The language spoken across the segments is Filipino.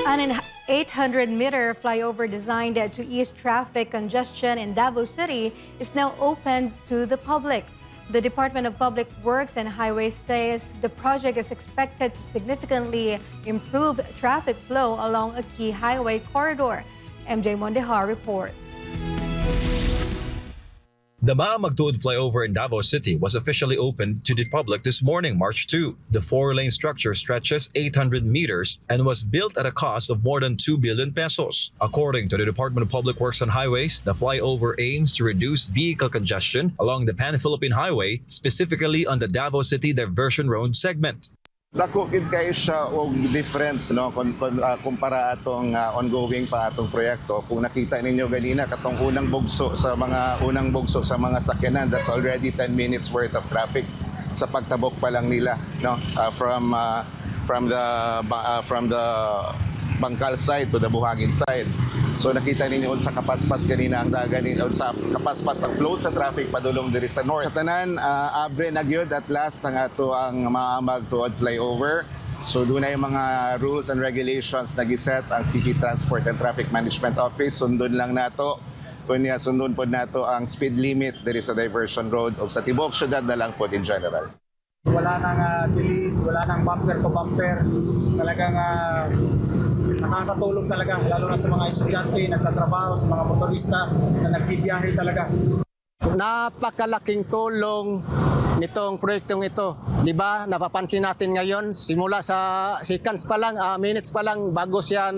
An 800-meter flyover designed to ease traffic congestion in Davao City is now open to the public. The Department of Public Works and Highways says the project is expected to significantly improve traffic flow along a key highway corridor. MJ Mondejar reports. The Maamagtuod flyover in Davao City was officially opened to the public this morning, March 2. The four-lane structure stretches 800 meters and was built at a cost of more than 2 billion pesos. According to the Department of Public Works and Highways, the flyover aims to reduce vehicle congestion along the Pan-Philippine Highway, specifically on the Davao City Diversion Road segment. Dako gid kayo siya og difference no kumpara atong ongoing pa atong proyekto. Kung nakita ninyo ganina katong unang bugso sa mga sakyanan, that's already 10 minutes worth of traffic sa pagtabok pa lang nila no from the Bangkal side to the Buhangin side. So nakita ninyo sa kapaspas ganina ang dagan sa kapaspas ang flow sa traffic padulong diri sa north. Sa tanan abre na gyud at last ang ato ang Maamagtuod flyover. So doon na yung mga rules and regulations na giset ang City Transport and Traffic Management Office. Sundon lang nato kunya sundon pod nato ang speed limit diri sa diversion road o sa tibok syudad na lang pod in general. Wala nang delete, wala nang bumper to bumper. Talagang nakakatulong talaga, lalo na sa mga estudyante, nagtatrabaho, sa mga motorista na nagbibiyahe talaga. Napakalaking tulong nitong proyektong ito. Di ba, napapansin natin ngayon, simula sa seconds pa lang, minutes pa lang bago siya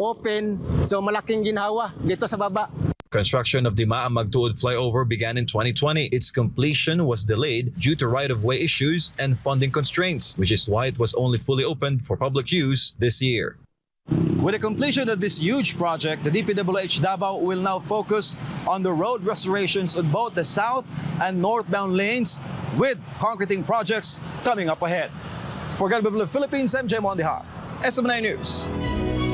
open. So malaking ginhawa dito sa baba. Construction of the Maamagtuod flyover began in 2020. Its completion was delayed due to right-of-way issues and funding constraints, which is why it was only fully opened for public use this year. With the completion of this huge project, the DPWH Davao will now focus on the road restorations on both the south and northbound lanes, with concreting projects coming up ahead. For Galvin Philippines, MJ Mondejar, SMNI News.